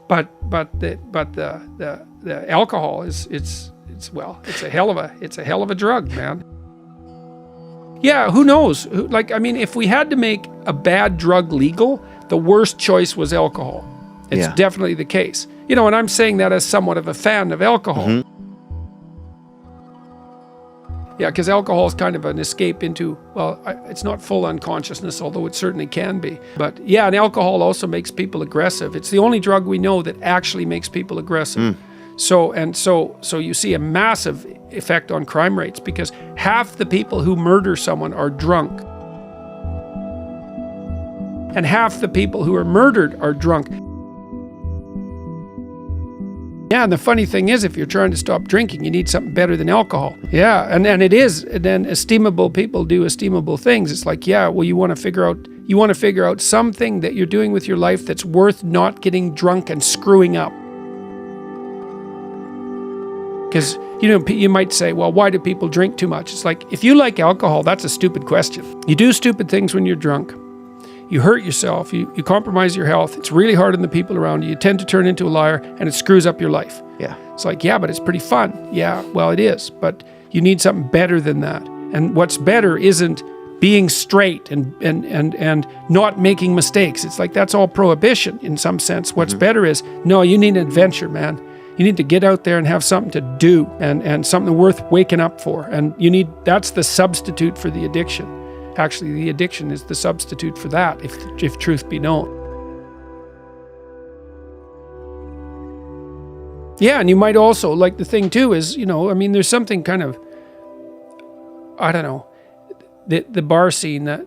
the alcohol it's a hell of a drug, man. Yeah, who knows? If we had to make a bad drug legal, the worst choice was alcohol. It's definitely the case. And I'm saying that as somewhat of a fan of alcohol. Mm-hmm. Yeah, because alcohol is kind of an escape into, it's not full unconsciousness, although it certainly can be. But yeah, and alcohol also makes people aggressive. It's the only drug we know that actually makes people aggressive. So you see a massive effect on crime rates because half the people who murder someone are drunk. And half the people who are murdered are drunk. Yeah, and the funny thing is, if you're trying to stop drinking, you need something better than alcohol. Yeah, and it is. And then esteemable people do esteemable things. It's like, you want to figure out something that you're doing with your life that's worth not getting drunk and screwing up. Because, you might say, well, why do people drink too much? It's like, if you like alcohol, that's a stupid question. You do stupid things when you're drunk. You hurt yourself. You compromise your health. It's really hard on the people around you. You tend to turn into a liar, and it screws up your life. Yeah. It's like, but it's pretty fun. Yeah, well, it is. But you need something better than that. And what's better isn't being straight and not making mistakes. It's like, that's all prohibition in some sense. What's better is, no, you need an adventure, man. You need to get out there and have something to do and something worth waking up for. And that's the substitute for the addiction. Actually, the addiction is the substitute for that, if truth be known. Yeah, and you might also, the thing too is, there's something kind of, I don't know, the bar scene, the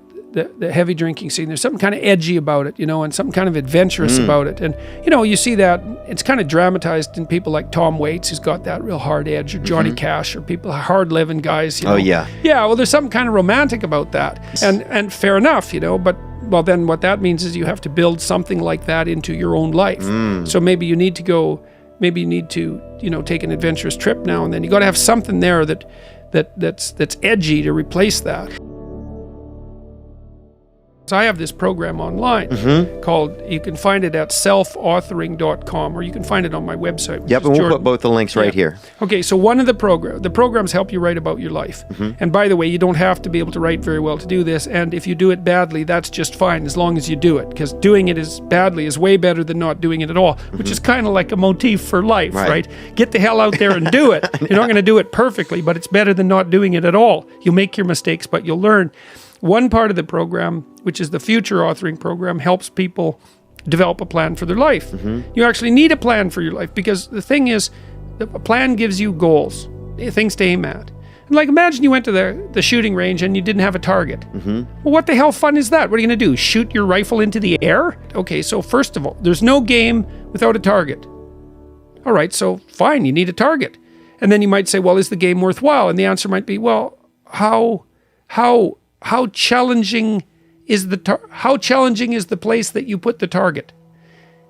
heavy drinking scene, there's something kind of edgy about it, and something kind of adventurous about it. And, you see that, it's kind of dramatized in people like Tom Waits, who's got that real hard edge, or Johnny Cash, or people, hard-living guys, Oh, yeah. Yeah, well, there's something kind of romantic about that. And fair enough, but, then what that means is you have to build something like that into your own life. So maybe you need to take an adventurous trip now and then. You got to have something there that's edgy to replace that. So I have this program online called, you can find it at selfauthoring.com, or you can find it on my website. Yep, and we'll put both the links right here. Okay, so one of the programs help you write about your life. And by the way, you don't have to be able to write very well to do this, and if you do it badly, that's just fine, as long as you do it, because doing it badly is way better than not doing it at all, which is kind of like a motif for life, right? Get the hell out there and do it. You're not going to do it perfectly, but it's better than not doing it at all. You'll make your mistakes, but you'll learn. One part of the program, which is the future authoring program, helps people develop a plan for their life. You actually need a plan for your life, because the thing is, a plan gives you goals, things to aim at. And imagine you went to the shooting range and you didn't have a target. Well, what the hell fun is that? What are you going to do? Shoot your rifle into the air? Okay, so first of all, there's no game without a target. All right, so fine, you need a target. And then you might say, well, is the game worthwhile? And the answer might be, well, how challenging is the place that you put the target?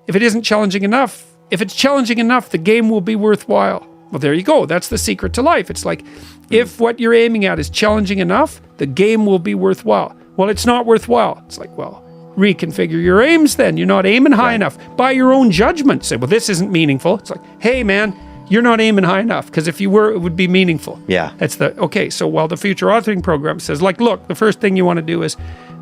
If it isn't challenging enough, if it's challenging enough, the game will be worthwhile. Well, there you go. That's the secret to life. It's like, if what you're aiming at is challenging enough, the game will be worthwhile. Well, it's not worthwhile. It's like, well, reconfigure your aims then. You're not aiming high enough. By your own judgment, say, well, this isn't meaningful. It's like, hey, man, you're not aiming high enough, because if you were, it would be meaningful. Yeah. So while the future authoring program says, look, the first thing you want to do is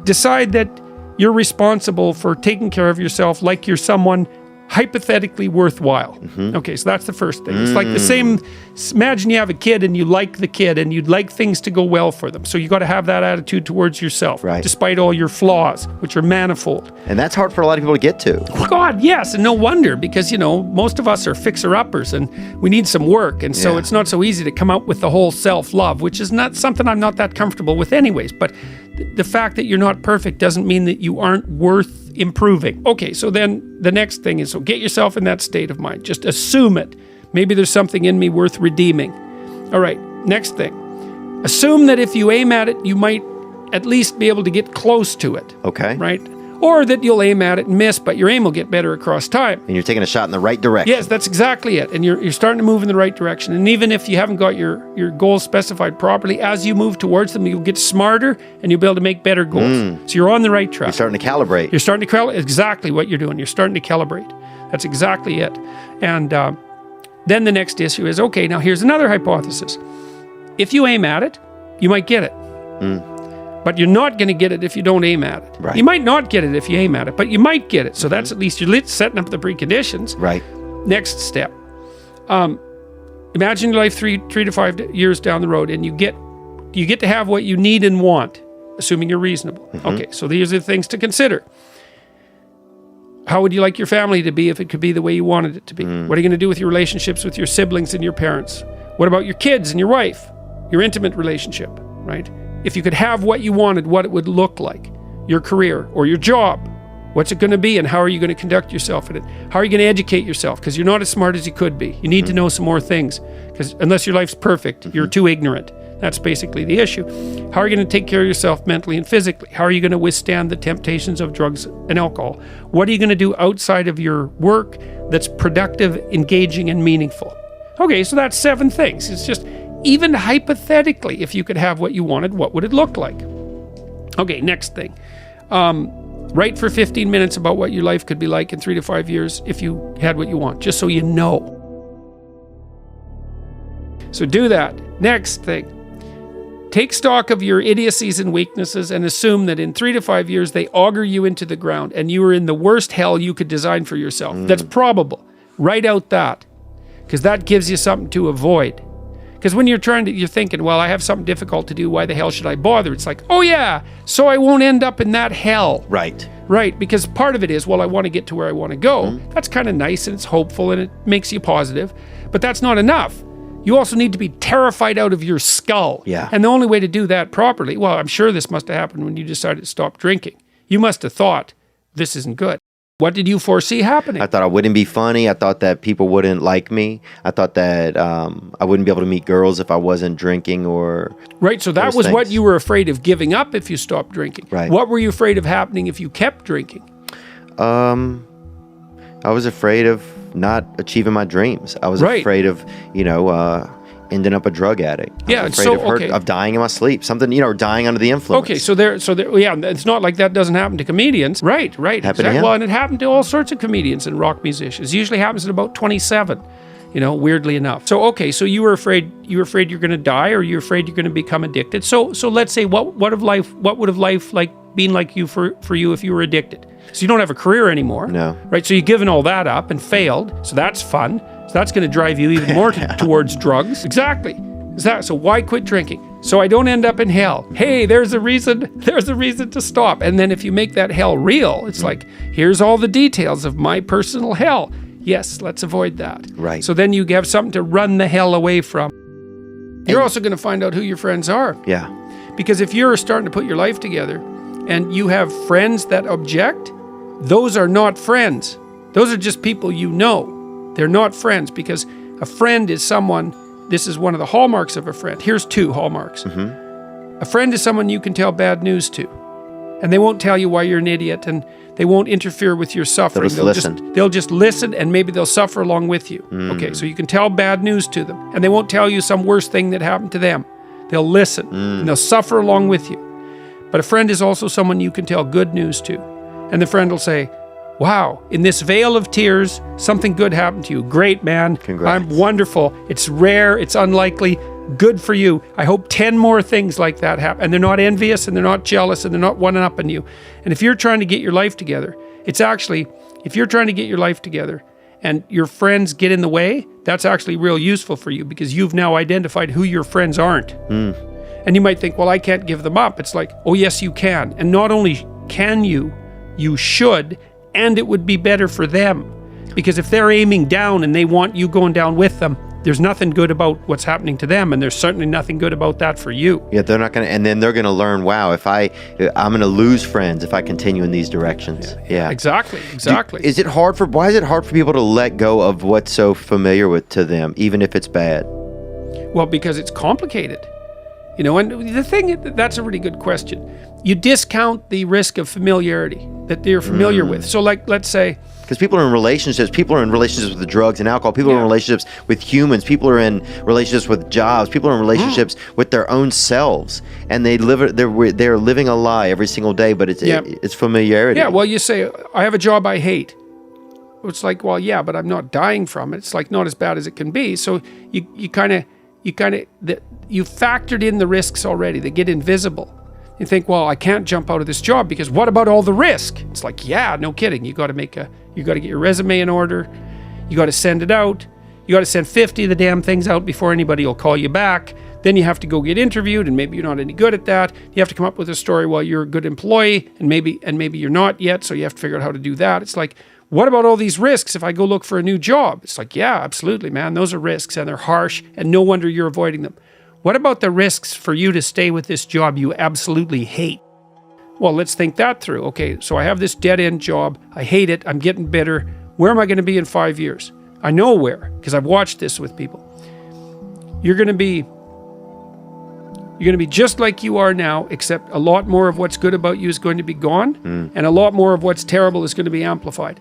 decide that you're responsible for taking care of yourself like you're someone hypothetically worthwhile. Okay, so that's the first thing. It's like the same, imagine you have a kid and you like the kid and you'd like things to go well for them. So you got to have that attitude towards yourself, despite all your flaws, which are manifold. And that's hard for a lot of people to get to. God, yes, and no wonder, because, most of us are fixer-uppers and we need some work. And so it's not so easy to come out with the whole self-love, which is not something I'm not that comfortable with anyways. But the fact that you're not perfect doesn't mean that you aren't worth improving. Okay, so then the next thing is, so get yourself in that state of mind. Just assume it. Maybe there's something in me worth redeeming. All right, next thing. Assume that if you aim at it, you might at least be able to get close to it. Okay. Right? Or that you'll aim at it and miss, but your aim will get better across time. And you're taking a shot in the right direction. Yes, that's exactly it. And you're starting to move in the right direction. And even if you haven't got your goals specified properly, as you move towards them, you'll get smarter and you'll be able to make better goals. So you're on the right track. You're starting to calibrate. You're starting to calibrate. Exactly what you're doing. You're starting to calibrate. That's exactly it. And then the next issue is, okay, now here's another hypothesis. If you aim at it, you might get it. But you're not going to get it if you don't aim at it. Right. You might not get it if you aim at it, but you might get it. So that's at least you're setting up the preconditions. Right. Next step. Imagine your life three to 5 years down the road, and you get to have what you need and want, assuming you're reasonable. Okay, so these are the things to consider. How would you like your family to be if it could be the way you wanted it to be? What are you going to do with your relationships with your siblings and your parents? What about your kids and your wife? Your intimate relationship, right? If you could have what you wanted, what it would look like. Your career or your job. What's it going to be, and how are you going to conduct yourself in it? How are you going to educate yourself? Because you're not as smart as you could be. You need to know some more things. Because unless your life's perfect, you're too ignorant. That's basically the issue. How are you going to take care of yourself mentally and physically? How are you going to withstand the temptations of drugs and alcohol? What are you going to do outside of your work that's productive, engaging, and meaningful? Okay, so that's 7 things. It's just, even hypothetically, if you could have what you wanted, what would it look like? Okay, next thing. Write for 15 minutes about what your life could be like in 3 to 5 years if you had what you want, just so you know. So do that. Next thing. Take stock of your idiocies and weaknesses and assume that in 3 to 5 years they auger you into the ground and you are in the worst hell you could design for yourself. That's probable. Write out that, because that gives you something to avoid. Because when you're thinking, well, I have something difficult to do, why the hell should I bother? It's like, oh yeah, so I won't end up in that hell. Right. Right, because part of it is, well, I want to get to where I want to go. That's kind of nice and it's hopeful and it makes you positive, but that's not enough. You also need to be terrified out of your skull. Yeah. And the only way to do that properly, well, I'm sure this must have happened when you decided to stop drinking. You must have thought, this isn't good. What did you foresee happening? I thought I wouldn't be funny. I thought that people wouldn't like me. I thought that I wouldn't be able to meet girls if I wasn't drinking or... Right, so that was what you were afraid of giving up if you stopped drinking. Right. What were you afraid of happening if you kept drinking? I was afraid of not achieving my dreams. I was afraid of, ending up a drug addict. I was afraid of dying in my sleep. Something, dying under the influence. Okay, so yeah, it's not like that doesn't happen to comedians. Right. Happened to him? Well, and it happened to all sorts of comedians and rock musicians. It usually happens at about 27, weirdly enough. So, okay, so you were afraid you're going to die, or you're afraid you're going to become addicted. So let's say, what would have life been like you for you if you were addicted? So you don't have a career anymore. No. Right, so you've given all that up and failed, so that's fun. So that's going to drive you even more towards drugs. Exactly. So why quit drinking? So I don't end up in hell. Hey, there's a reason to stop. And then if you make that hell real, it's like, here's all the details of my personal hell. Yes, let's avoid that. Right. So then you have something to run the hell away from. You're also going to find out who your friends are. Yeah. Because if you're starting to put your life together and you have friends that object, those are not friends. Those are just people you know. They're not friends, because a friend is someone, this is one of the hallmarks of a friend. Here's 2 hallmarks. A friend is someone you can tell bad news to, and they won't tell you why you're an idiot, and they won't interfere with your suffering. They'll just listen, and maybe they'll suffer along with you. Okay, so you can tell bad news to them, and they won't tell you some worse thing that happened to them. They'll listen, and they'll suffer along with you. But a friend is also someone you can tell good news to, and the friend will say, wow, in this vale of tears, something good happened to you. Great, man. Congrats. I'm wonderful. It's rare. It's unlikely. Good for you. I hope 10 more things like that happen. And they're not envious, and they're not jealous, and they're not one-upping you. And if you're trying to get your life together, if you're trying to get your life together and your friends get in the way, that's actually real useful for you, because you've now identified who your friends aren't. And you might think, well, I can't give them up. It's like, oh, yes, you can. And not only can you should. And it would be better for them, because if they're aiming down and they want you going down with them, there's nothing good about what's happening to them, and there's certainly nothing good about that for you. Yeah, they're not going to, and then they're going to learn, wow, I'm going to lose friends if I continue in these directions. Yeah. Exactly. Why is it hard for people to let go of what's so familiar to them, even if it's bad? Well, because it's complicated. And the thing, that's a really good question. You discount the risk of familiarity that they're familiar with. So let's say... Because people are in relationships with the drugs and alcohol. People are in relationships with humans. People are in relationships with jobs. People are in relationships with their own selves. And they're living a lie every single day, but it's familiarity. Yeah, well, you say, I have a job I hate. it's like, well, yeah, but I'm not dying from it. It's like not as bad as it can be. So you factored in the risks already. They get invisible. You think, well, I can't jump out of this job because what about all the risk? It's like, yeah, no kidding. You got to get your resume in order. You got to send it out. You got to send 50 of the damn things out before anybody will call you back. Then you have to go get interviewed, and maybe you're not any good at that. You have to come up with a story while you're a good employee, and maybe you're not yet, so you have to figure out how to do that. It's like, what about all these risks if I go look for a new job? It's like, yeah, absolutely, man. Those are risks, and they're harsh, and no wonder you're avoiding them. What about the risks for you to stay with this job you absolutely hate? Well, let's think that through. Okay, so I have this dead-end job. I hate it. I'm getting bitter. Where am I going to be in 5 years? I know where, because I've watched this with people. You're going to be just like you are now, except a lot more of what's good about you is going to be gone, and a lot more of what's terrible is going to be amplified.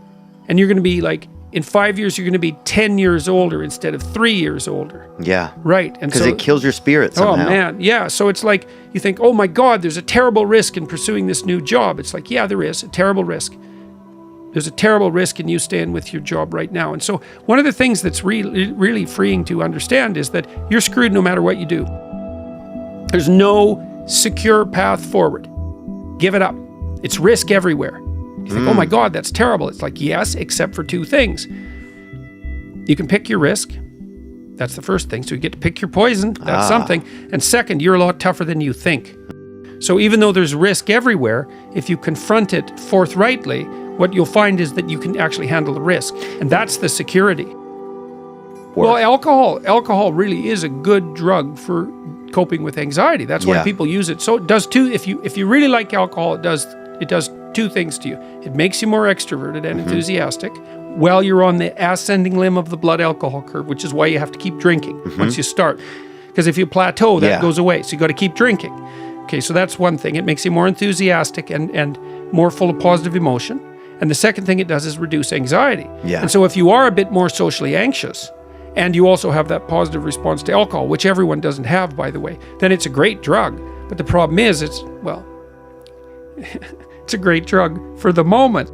And you're going to be like, in 5 years, you're going to be 10 years older instead of 3 years older. Yeah. Right. And because it kills your spirit somehow. Oh, man. Yeah. So it's like, you think, oh my God, there's a terrible risk in pursuing this new job. It's like, yeah, there is a terrible risk. There's a terrible risk in you staying with your job right now. And so one of the things that's really, really freeing to understand is that you're screwed no matter what you do. There's no secure path forward. Give it up. It's risk everywhere. You think, oh my God, that's terrible. It's like, yes, except for two things. You can pick your risk. That's the first thing. So you get to pick your poison. That's something. And second, you're a lot tougher than you think. So even though there's risk everywhere, if you confront it forthrightly, what you'll find is that you can actually handle the risk. And that's the security. Well, alcohol really is a good drug for coping with anxiety. That's why people use it. So it does two. If you really like alcohol, it does two things to you. It makes you more extroverted and enthusiastic while you're on the ascending limb of the blood alcohol curve, which is why you have to keep drinking once you start. Because if you plateau, that goes away. So you got to keep drinking. Okay, so that's one thing. It makes you more enthusiastic and more full of positive emotion. And the second thing it does is reduce anxiety. Yeah. And so if you are a bit more socially anxious, and you also have that positive response to alcohol, which everyone doesn't have, by the way, then it's a great drug. But the problem is, it's a great drug for the moment.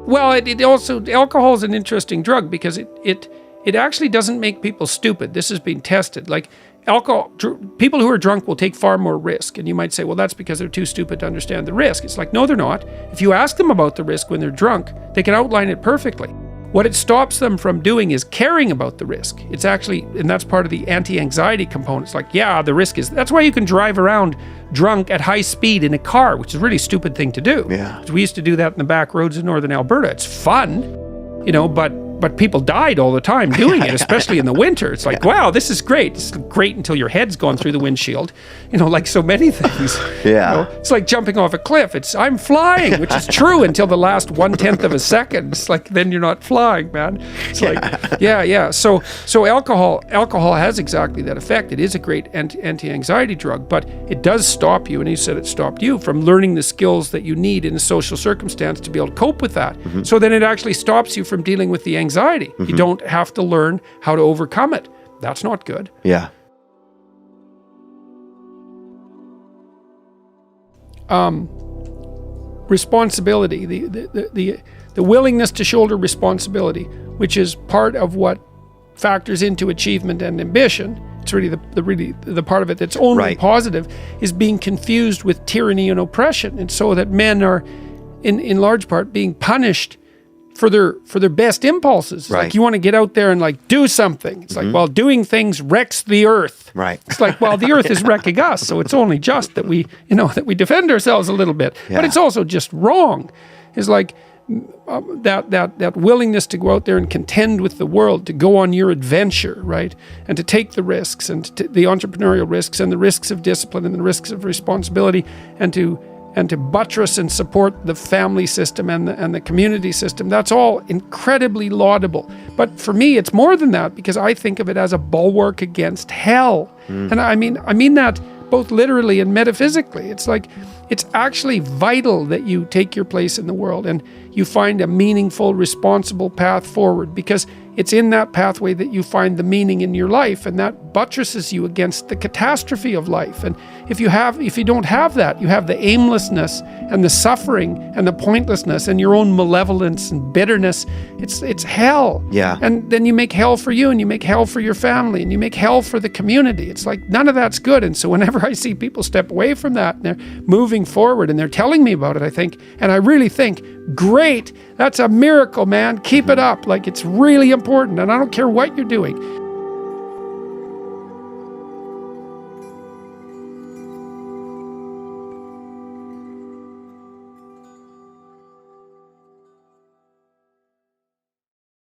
Well, alcohol is an interesting drug because it actually doesn't make people stupid. This has been tested. Like people who are drunk will take far more risk. And you might say, well, that's because they're too stupid to understand the risk. It's like, no, they're not. If you ask them about the risk when they're drunk, they can outline it perfectly. What it stops them from doing is caring about the risk. It's actually, and that's part of the anti-anxiety component. It's like, yeah, the risk is, that's why you can drive around drunk at high speed in a car, which is a really stupid thing to do. Yeah. We used to do that in the back roads of northern Alberta. It's fun, but people died all the time doing it, especially in the winter. It's like, wow, this is great. It's great until your head's gone through the windshield, like so many things. It's like jumping off a cliff. I'm flying, which is true until the last 1/10 of a second. It's like, then you're not flying, man. It's like, So alcohol has exactly that effect. It is a great anti-anxiety drug, but it does stop you, and you said it stopped you from learning the skills that you need in a social circumstance to be able to cope with that. So then it actually stops you from dealing with the anxiety. You don't have to learn how to overcome it. That's not good. Yeah. Responsibility, the willingness to shoulder responsibility, which is part of what factors into achievement and ambition. It's really the part of it that's only positive, is being confused with tyranny and oppression, and so that men are in large part being punished for their best impulses. Like, you want to get out there and do something. It's like, well, doing things wrecks the earth. Right. It's like, well, the earth is wrecking us, so it's only just that we defend ourselves a little bit. Yeah. But it's also just wrong. It's like that willingness to go out there and contend with the world, to go on your adventure, right? And to take the risks, and the entrepreneurial risks, and the risks of discipline, and the risks of responsibility, and to buttress and support the family system and the community system. That's all incredibly laudable. But for me, it's more than that, because I think of it as a bulwark against hell. And I mean that both literally and metaphysically. It's like, it's actually vital that you take your place in the world. And you find a meaningful, responsible path forward, because it's in that pathway that you find the meaning in your life, and that buttresses you against the catastrophe of life. And if you don't have that, you have the aimlessness and the suffering and the pointlessness and your own malevolence and bitterness. It's hell. Yeah. And then you make hell for you, and you make hell for your family, and you make hell for the community. It's like none of that's good. And so whenever I see people step away from that and they're moving forward and they're telling me about it, I really think, great, that's a miracle, man. Keep it up. Like, it's really important, and I don't care what you're doing.